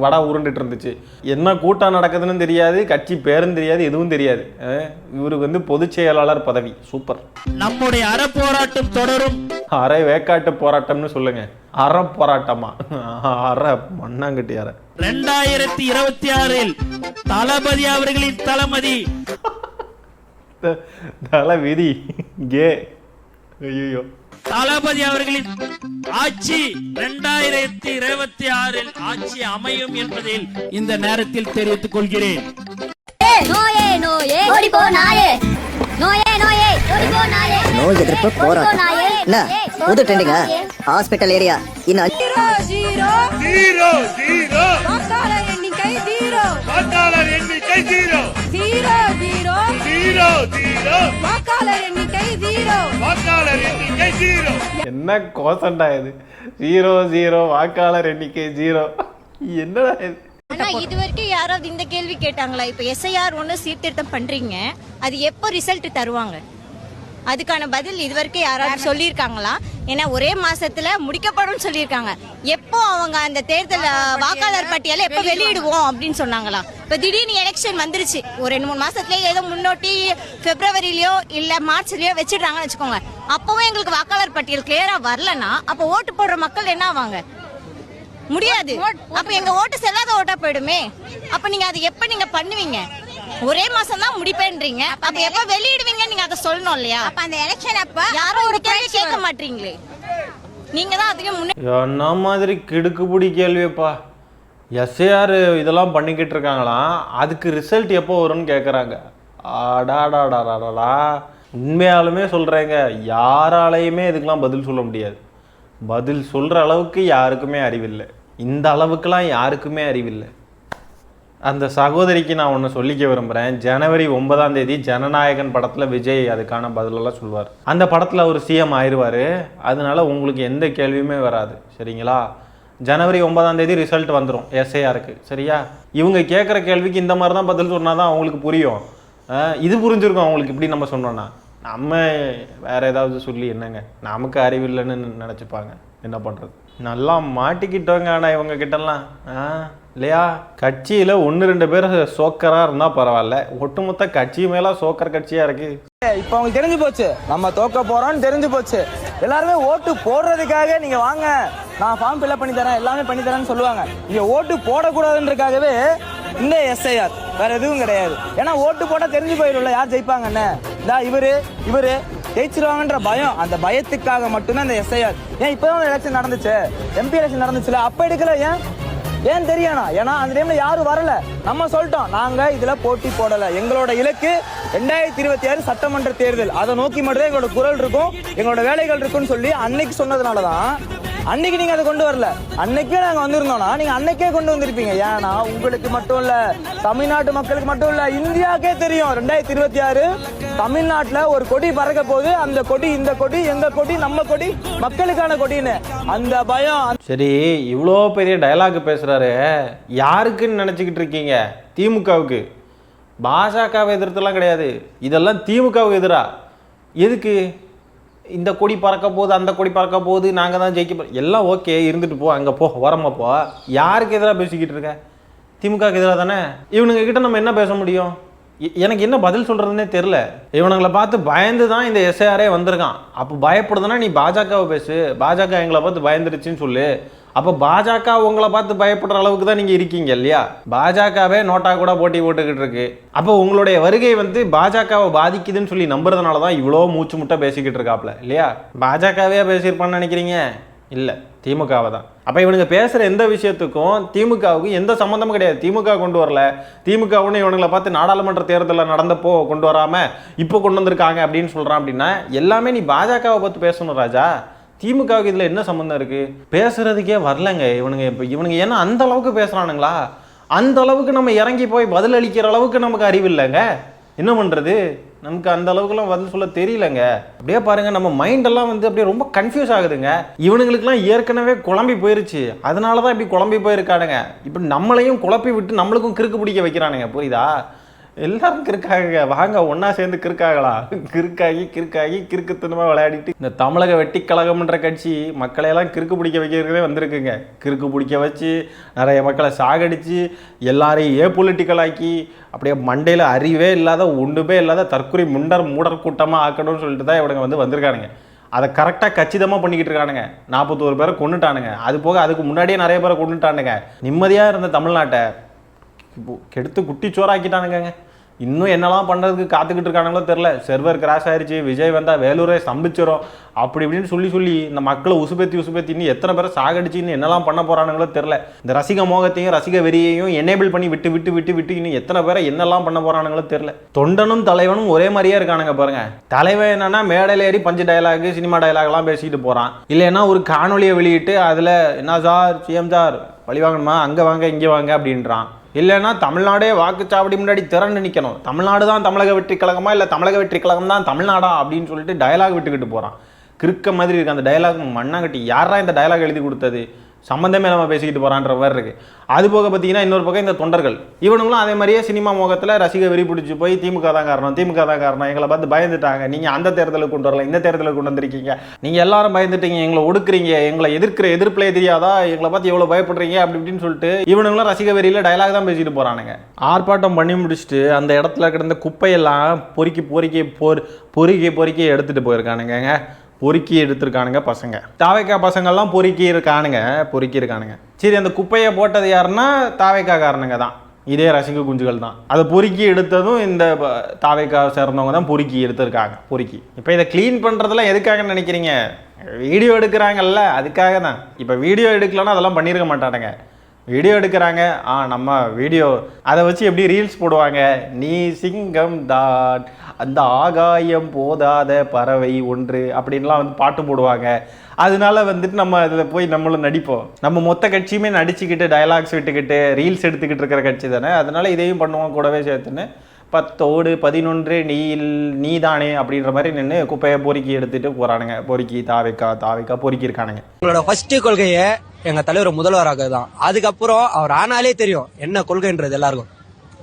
வடை உருண்டுட்டு இருந்துச்சு. என்ன கூட்டம் நடக்குதுன்னு தெரியாது, கட்சி பேரும் தெரியாது, எதுவும் தெரியாது. இவருக்கு வந்து பொதுச் செயலாளர் பதவி. சூப்பர். நம்முடைய அறப்போராட்டம் தொடரும். அரை வேக்காட்டு போராட்டம்னு சொல்லுங்க. அற போராட்டமா? அற மண்ணாங்கட்டி அற. 2026 தளபதி அவர்களின் தலைமதி தலைவிதி கே. ஐயோ, தளபதி அவர்களின் ஆட்சி 2026 ஆட்சி அமையும் என்பதில் இந்த நேரத்தில் தெரிவித்துக் கொள்கிறேன். நோய் எதிர்ப்பு போராட்டம் என்ன புது ட்ரெண்டிங்கா? ஹாஸ்பிட்டல் ஏரியா இன்னும் என்ன கோசண்டா இது? 0 வாக்காளர் எண்ணிக்கை 0. என்னடா இது? ஆனா இது வரைக்கும் யாராவது இந்த கேள்வி கேட்டாங்களா? இப்ப எஸ்ஐஆர் ஒண்ணு சீர்திருத்தம் பண்றீங்க, அது எப்போ ரிசல்ட் தருவாங்க? அதுக்கான பதில் இது வரைக்கும் யாராவது சொல்லியிருக்காங்களா? ஏன்னா ஒரே மாசத்துல முடிக்கப்படும் சொல்லியிருக்காங்க. எப்போ அவங்க அந்த தேர்தல் வாக்காளர் பட்டியலை எப்போ வெளியிடுவோம் அப்படின்னு சொன்னாங்களா? இப்ப திடீர்னு எலெக்ஷன் வந்துருச்சு, ஒரு 2-3 மாசத்துலயே ஏதோ முன்னோட்டி பிப்ரவரிலயோ இல்ல மார்ச்லயோ வச்சிடுறாங்கன்னு வச்சுக்கோங்க. அப்பவும் எங்களுக்கு வாக்காளர் பட்டியல் கிளியரா வரலன்னா அப்ப ஓட்டு போடுற மக்கள் என்ன ஆவாங்க? முடியாது. அப்ப எங்க ஓட்டு செல்லாத ஓட்டா போயிடுமே. அப்ப நீங்க அது எப்ப நீங்க பண்ணுவீங்க? ஒரே மாசம் தான் முடிப்பேன்றீங்க. அப்ப எப்ப வெளியிடுவீங்க நீங்க அதை சொல்லணும் இல்லையா? அப்ப அந்த எலெக்ஷன் அப்ப யாரும் ஒரு கேள்வி கேட்க மாட்டீங்களே. நீங்க தான் அதுக்கு என்ன மாதிரி கிடுக்குப்பிடி கேள்வியப்பா. எஸ்ஏஆர் இதெல்லாம் பண்ணிக்கிட்டு இருக்காங்களாம், அதுக்கு ரிசல்ட் எப்போ வரும்னு கேட்குறாங்க. ஆடாடாடாடாடா, உண்மையாலுமே சொல்கிறேங்க, யாராலையுமே இதுக்கெலாம் பதில் சொல்ல முடியாது. பதில் சொல்கிற அளவுக்கு யாருக்குமே அறிவில்லை. இந்த அளவுக்குலாம் யாருக்குமே அறிவில்லை. அந்த சகோதரிக்கு நான் ஒன்று சொல்லிக்க விரும்புகிறேன். ஜனவரி 9ஆம் தேதி ஜனநாயகன் படத்தில் விஜய் அதுக்கான பதிலெல்லாம் சொல்வார். அந்த படத்தில் அவர் சிஎம் ஆயிடுவார். அதனால உங்களுக்கு எந்த கேள்வியுமே வராது, சரிங்களா? ஜனவரி 9ஆம் தேதி ரிசல்ட் வந்துடும் எஸ்ஏஆருக்கு, சரியா? இவங்க கேட்குற கேள்விக்கு இந்த மாதிரி தான் பதில் சொன்னால் தான் அவங்களுக்கு புரியும். இது புரிஞ்சிருக்கும் அவங்களுக்கு. இப்படி நம்ம சொன்னோன்னா நம்ம வேற ஏதாவது சொல்லி என்னங்க, நமக்கு அறிவில்லைன்னு நினச்சிப்பாங்க. என்ன பண்ணுறது? நல்லா மாட்டிக்கிட்டோங்க. ஆனால் இவங்க கிட்டலாம் இல்லையா, கட்சியில் 1-2 பேர் சோக்கராக இருந்தால் பரவாயில்ல, ஒட்டுமொத்த கட்சி மேலே சோக்கர் கட்சியாக இருக்குது. இப்போ அவங்களுக்கு தெரிஞ்சு போச்சு நம்ம தோக்க போறோம்னு தெரிஞ்சு போச்சு. எல்லாருமே ஓட்டு போடுறதுக்காக நீங்க வாங்க நான் ஃபார்ம் ஃபில்அப் பண்ணி தரேன் எல்லாமே பண்ணி தரேன்னு சொல்லுவாங்க. நீங்க ஓட்டு போடக்கூடாதுன்றதுக்காகவே இந்த எஸ்ஐஆர், வேற எதுவும் கிடையாது. ஏன்னா ஓட்டு போட்டா தெரிஞ்சு போயிடும்ல யார் ஜெயிப்பாங்கன்னு. இவரு ஜெயிச்சிருவாங்கன்ற பயம், அந்த பயத்துக்காக மட்டும்தான் இந்த எஸ்ஐஆர். ஏன் இப்பதான் எலெக்ஷன் நடந்துச்சு, எம்பி எலெக்ஷன் நடந்துச்சுல, அப்ப எடுக்கல ஏன் தெரியானா? ஏன்னா அந்த டைம்ல யாரும் வரல. நம்ம சொல்லிட்டோம் நாங்க இதுல போட்டி போடல, எங்களோட இலக்கு 2026 சட்டமன்ற தேர்தல், அதை நோக்கி மட்டும்தான் எங்களோட குரல் இருக்கும், எங்களோட வேலைகள் இருக்குன்னு சொல்லி அன்னைக்கு சொன்னதுனாலதான் அன்னைக்கு நீங்க அதை கொண்டு வரல. அன்னைக்கே நாங்க வந்திருந்தோம்னா நீங்க அன்னைக்கே கொண்டு வந்திருப்பீங்க. ஏன்னா உங்களுக்கு மட்டும் இல்ல, தமிழ்நாட்டு மக்களுக்கு மட்டும் இல்ல, இந்தியாவுக்கே தெரியும் 2026 தமிழ்நாட்டுல ஒரு கொடி பறக்க போகுது. அந்த கொடி இந்த கொடி எங்க கொடி நம்ம கொடி மக்களுக்கான கொடின்னு அந்த பயம். சரி, இவ்வளோ பெரிய டயலாக் பேசுறாரு, யாருக்குன்னு நினைச்சுக்கிட்டு இருக்கீங்க? திமுகவுக்கு. பாஜகவை எதிர்த்துலாம் கிடையாது, இதெல்லாம் திமுகவுக்கு எதிரா. எதுக்கு? இந்த கொடி பறக்க போகுது, அந்த கொடி பறக்க போகுது, நாங்கள் தான் ஜெயிக்க எல்லாம் ஓகே, இருந்துட்டு போ, அங்கே போ, ஓரமாக போ. யாருக்கு எதிராக பேசிக்கிட்டு இருக்க? திமுகவுக்கு எதிராக தானே. இவனுங்க கிட்ட நம்ம என்ன பேச முடியும்? எனக்கு என்ன பதில் சொல்கிறதுனே தெரில. இவனுங்களை பார்த்து பயந்து தான் இந்த எஸ்ஐஆரே வந்திருக்கான். அப்போ பயப்படுதுன்னா நீ பாஜகவை பேசு, பாஜக எங்களை பார்த்து பயந்துருச்சுன்னு சொல்லு. அப்போ பாஜக உங்களை பார்த்து பயப்படுற அளவுக்கு தான் நீங்கள் இருக்கீங்க இல்லையா? பாஜகவே நோட்டா கூட போட்டி போட்டுக்கிட்டு இருக்கு. அப்போ உங்களுடைய வருகை பாஜகவை பாதிக்குதுன்னு சொல்லி நம்புறதுனால தான் இவ்வளோ மூச்சு முட்டை பேசிக்கிட்டு இருக்காப்ல இல்லையா? பாஜகவே பேசியிருப்பான்னு நினைக்கிறீங்க? இல்லை, திமுகவை தான். அப்போ இவனுங்க பேசுகிற எந்த விஷயத்துக்கும் திமுகவுக்கு எந்த சம்மந்தமும் கிடையாது. திமுக கொண்டு வரல, திமுக ஒன்று இவனுங்களை பார்த்து நாடாளுமன்ற தேர்தலில் நடந்தப்போ கொண்டு வராமல் இப்போ கொண்டு வந்திருக்காங்க அப்படின்னு சொல்கிறான். அப்படின்னா எல்லாமே நீ பாஜகவை பார்த்து பேசணும் ராஜா. திமுகவுக்கு இதில் என்ன சம்மந்தம் இருக்குது? பேசுகிறதுக்கே வரலங்க இவனுங்க. இப்போ இவனுங்க ஏன்னா அந்த அளவுக்கு பேசுகிறானுங்களா? அந்த அளவுக்கு நம்ம இறங்கி போய் பதில் அளிக்கிற அளவுக்கு நமக்கு அறிவு இல்லைங்க. என்ன பண்ணுறது? நமக்கு அந்த அளவுக்குலாம் வந்து சொல்ல தெரியலங்க. அப்படியே பாருங்க, நம்ம மைண்டெல்லாம் அப்படியே ரொம்ப கன்ஃபியூஸ் ஆகுதுங்க. இவனுங்களுக்குலாம் ஏற்கனவே குழம்பி போயிருச்சு, அதனால தான் இப்படி குழம்பி போயிருக்கானுங்க. இப்போ நம்மளையும் குழப்பி விட்டு நம்மளுக்கும் கிறுக்கு பிடிக்க வைக்கிறானுங்க. புரியுதா? எல்லாரும் கிறுக்காக வாங்க, ஒன்றா சேர்ந்து கிறுக்காகலா. கிறுக்காகி கிறுக்குத்தனமாக விளையாடிட்டு இந்த தமிழக வெட்டி கழகம்ன்ற கட்சி மக்களையெல்லாம் கிறுக்கு பிடிக்க வைக்கிறதே வந்திருக்குங்க. கிறுக்கு பிடிக்க வச்சு நிறைய மக்களை சாகடிச்சு எல்லாரையும் பொலிட்டிக்கலாக்கி அப்படியே மண்டையில் அறிவே இல்லாத ஒன்றுமே இல்லாத தற்கொலை மூடர் கூட்டமாக ஆக்கணும்னு சொல்லிட்டு தான் இவனுங்க வந்திருக்கானுங்க. அதை கரெக்டாக கச்சிதமாக பண்ணிக்கிட்டு இருக்கானுங்க. 41 பேரை கொண்டுட்டானுங்க. அது போக அதுக்கு முன்னாடியே நிறைய பேரை கொண்டுட்டானுங்க. நிம்மதியாக இருந்த தமிழ்நாட்டை கெடுத்து குட்டி சோறாக்கிட்டானுங்க. இன்னும் என்னெல்லாம் பண்ணுறதுக்கு காத்துக்கிட்டு இருக்கானுங்களோ தெரில. சர்வர் கிராஷ் ஆயிடுச்சு, விஜய் வந்தால் வேலூரே ஸ்தம்பிச்சிடும், அப்படி இப்படின்னு சொல்லி இந்த மக்களை உசுபேத்தி இன்னும் எத்தனை பேரை சாகடிச்சின்னு என்னெல்லாம் பண்ண போகிறானுங்களோ தெரில. இந்த ரசிக மோகத்தையும் ரசிக வெறியையும் எனேபிள் பண்ணி விட்டு இன்னும் எத்தனை பேரை என்னெல்லாம் பண்ண போகிறானுங்களோ தெரில. தொண்டனும் தலைவனும் ஒரே மாதிரியே இருக்கானுங்க பாருங்க. தலைவன் என்னன்னா மேடையில் ஏறி பஞ்சு டயலாக் சினிமா டயலாக்லாம் பேசிட்டு போகிறான். இல்லைன்னா ஒரு காணொலியை வெளியிட்டு அதில் என்ன சார் சிஎம் சார் வழி வாங்கணுமா, அங்கே வாங்க இங்கே வாங்க அப்படின்றான். இல்லைன்னா தமிழ்நாடே வாக்குச்சாவடி முன்னாடி திறந்து நிற்கணும், தமிழ்நாடு தான் தமிழக வெற்றி கழகமா இல்லை தமிழக வெற்றி கழகம் தான் தமிழ்நாடா அப்படின்னு சொல்லிட்டு டயலாக் விட்டுக்கிட்டு போகிறான். கிறுக்க மாதிரி இருக்கு அந்த டயலாக். மண்ணாங்கட்டி யாரா இந்த டயலாக் எழுதி கொடுத்தது? சம்மந்தமே நம்ம பேசிக்கிட்டு போகிறான்ற மாதிரி இருக்குது. அது போக பார்த்தீங்கன்னா இன்னொரு பக்கம் இந்த தொண்டர்கள் இவனுங்களும் அதே மாதிரியே சினிமா மோகத்தில் ரசிக வெறி பிடிச்சி போய் திமுக தான் காரணம், எங்களை பார்த்து பயந்துட்டாங்க, நீங்கள் அந்த தேர்தலுக்கு கொண்டு வரல இந்த தேர்தலுக்கு கொண்டு வந்திருக்கீங்க, நீங்கள் எல்லாரும் பயந்துட்டீங்க, எங்களை ஒடுக்குறீங்க, எங்களை எதிர்ப்பிலே தெரியாதா, எங்களை பார்த்து எவ்வளோ பயப்படுறீங்க அப்படி இப்படின்னு சொல்லிட்டு இவனுங்களும் ரசிக வெறியில் டயலாக் தான் பேசிட்டு போகிறானுங்க. ஆர்ப்பாட்டம் பண்ணி முடிச்சுட்டு அந்த இடத்துல கிடந்த குப்பையெல்லாம் பொறுக்கி எடுத்துகிட்டு போயிருக்கானுங்க. பொறுக்கி எடுத்திருக்கானுங்க பசங்க. தாவைக்கா பசங்கள்லாம் பொறுக்கி இருக்கானுங்க. சரி, அந்த குப்பையை போட்டது யாருன்னா தாவேக்காரனுங்க தான், இதே ரசிக குஞ்சுகள் தான். அதை பொறுக்கி எடுத்ததும் இந்த தாவேக்கா சேர்ந்தவங்க தான் பொறுக்கி எடுத்திருக்காங்க. பொறுக்கி இப்போ இதை க்ளீன் பண்ணுறதெல்லாம் எதுக்காகன்னு நினைக்கிறீங்க? வீடியோ எடுக்கிறாங்கல்ல, அதுக்காக தான். இப்போ வீடியோ எடுக்கலன்னா அதெல்லாம் பண்ணியிருக்க மாட்டானுங்க. வீடியோ எடுக்கிறாங்க, நம்ம வீடியோ அதை வச்சு எப்படி ரீல்ஸ் போடுவாங்க, நீ சிங்கம் தான் அந்த ஆகாயம் போதாத பறவை ஒன்று அப்படின்லாம் வந்து பாட்டு போடுவாங்க. அதனால வந்துட்டு நம்ம அதில் போய் நம்மளும் நடிப்போம். நம்ம மொத்த கட்சியுமே நடிச்சுக்கிட்டு டயலாக்ஸ் விட்டுக்கிட்டு ரீல்ஸ் எடுத்துக்கிட்டு இருக்கிற கட்சி தானே, அதனால இதையும் பண்ணுவோம் கூடவே சேர்த்துன்னு 10 11 நீ தானே அப்படின்ற மாதிரி நின்று குப்பையை பொறுக்கி எடுத்துட்டு போறானுங்க. பொறுக்கி தாவைக்கா பொறுக்கி இருக்கானுங்க. உங்களோட ஃபர்ஸ்ட் கொள்கையை எங்க தலைவர் முதல்வராக தான். அதுக்கப்புறம் அவர் ஆனாலே தெரியும் என்ன கொள்கைன்றது எல்லாருக்கும்.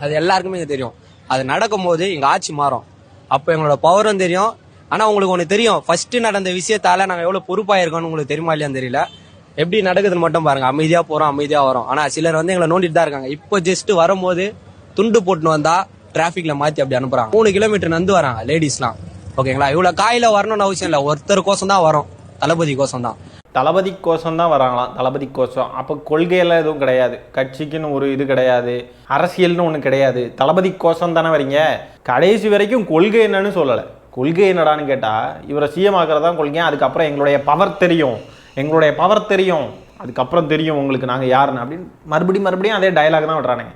அது எல்லாருக்குமே தெரியும். அது நடக்கும் போது எங்க ஆட்சி மாறும். அப்போ எங்களோட பவரும் தெரியும். ஆனா உங்களுக்கு ஒண்ணு தெரியும், ஃபர்ஸ்ட் நடந்த விஷயத்தால நாங்க எவ்வளவு பொறுப்பாயிருக்கோம்னு உங்களுக்கு தெரியுமா இல்லையான்னு தெரியல. எப்படி நடக்குதுன்னு மட்டும் பாருங்க. அமைதியா போறோம், அமைதியா வரோம். ஆனா சிலர் வந்து எங்களை நோண்டிட்டு தான் இருக்காங்க. இப்போ ஜஸ்ட் வரும்போது துண்டு போட்டுன்னு வந்தா டிராபிக்ல மாத்தி அப்படி அனுப்புறாங்க. 3 கிலோமீட்டர் நந்து வராங்க லேடிஸ்லாம். ஓகேங்களா, இவ்வளவு காயில வரணும்னு அவசியம் இல்லை. ஒருத்தர் கோசம் தான் வரும், தளபதி கோசம் தான். தளபதி கோசம் தான் வராங்களாம், தளபதி கோசம். அப்போ கொள்கையெல்லாம் எதுவும் கிடையாது, கட்சிக்குன்னு ஒரு இது கிடையாது, அரசியல்னு ஒன்று கிடையாது, தளபதி கோசம் தானே வரீங்க. கடைசி வரைக்கும் கொள்கை என்னன்னு சொல்லலை. கொள்கை என்னடான்னு கேட்டால் இவரை சிஎம் ஆகிறதான் கொள்கை. அதுக்கப்புறம் எங்களுடைய பவர் தெரியும், அதுக்கப்புறம் தெரியும் உங்களுக்கு நாங்கள் யாருன்னு அப்படின்னு மறுபடியும் அதே டயலாக் தான் விடுறானுங்க.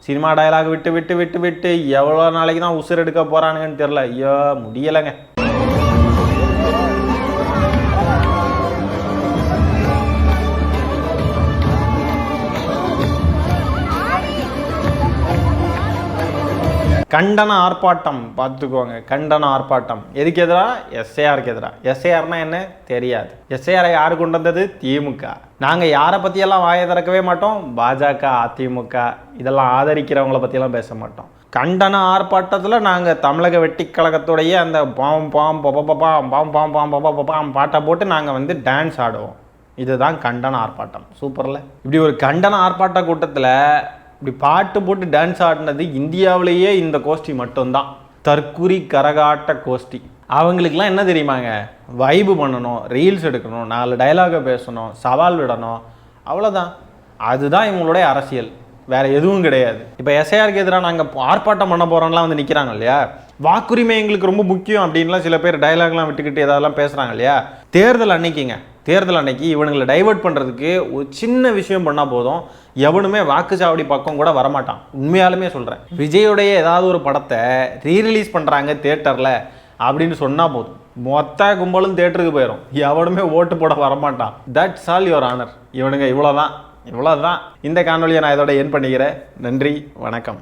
சினிமா டயலாக் விட்டு எவ்வளோ நாளைக்கு தான் உசுர் எடுக்க போகிறானுங்கன்னு தெரில. ஐயோ முடியலைங்க. கண்டன ஆர்ப்பாட்டம் பார்த்துக்கோங்க. கண்டன ஆர்ப்பாட்டம் எதுக்கு எதிராக? எஸ்ஐஆருக்கு எதிராக. எஸ்ஐஆர்னா என்ன தெரியாது. எஸ்ஐஆரை யாரு கொண்டு வந்தது? திமுக. நாங்கள் யாரை பற்றியெல்லாம் வாயை திறக்கவே மாட்டோம். பாஜக, அதிமுக இதெல்லாம் ஆதரிக்கிறவங்கள பற்றியெல்லாம் பேச மாட்டோம். கண்டன ஆர்ப்பாட்டத்தில் நாங்கள் தமிழக வெட்டிக் கழகத்துடைய அந்த பாம் பாட்டை போட்டு நாங்கள் வந்து டான்ஸ் ஆடுவோம். இதுதான் கண்டன ஆர்ப்பாட்டம். சூப்பரில். இப்படி ஒரு கண்டன ஆர்ப்பாட்ட கூட்டத்தில் இப்படி பாட்டு போட்டு டான்ஸ் ஆடினது இந்தியாவிலேயே இந்த கோஷ்டி மட்டும்தான். தற்குறி கரகாட்ட கோஷ்டி. அவங்களுக்கெல்லாம் என்ன தெரியுமாங்க? வைபு பண்ணணும், ரீல்ஸ் எடுக்கணும், 4 டயலாகை பேசணும், சவால் விடணும், அவ்வளோதான். அதுதான் இவங்களுடைய அரசியல், வேற எதுவும் கிடையாது. இப்போ எஸ்ஐஆருக்கு எதிராக நாங்கள் ஆர்ப்பாட்டம் பண்ண போகிறோம்லாம் வந்து நிற்கிறாங்க இல்லையா, வாக்குரிமை எங்களுக்கு ரொம்ப முக்கியம் அப்படின்லாம் சில பேர் டயலாக்லாம் விட்டுக்கிட்டு எதாவது பேசுகிறாங்க இல்லையா. தேர்தல் அன்னைக்கு இவனுங்களை டைவெர்ட் பண்ணுறதுக்கு ஒரு சின்ன விஷயம் பண்ணால் போதும், எவனுமே வாக்குச்சாவடி பக்கம் கூட வரமாட்டான். உண்மையாலுமே சொல்கிறேன். விஜயோடைய ஏதாவது ஒரு படத்தை ரீரிலீஸ் பண்ணுறாங்க தியேட்டரில் அப்படின்னு சொன்னால் போதும், மொத்த கும்பலும் தியேட்டருக்கு போயிடும், எவனுமே ஓட்டு போட வரமாட்டான். That's all your honour. இவனுங்க இவ்வளோதான். இந்த காணொலியை நான் இதோட என் பண்ணிக்கிறேன். நன்றி, வணக்கம்.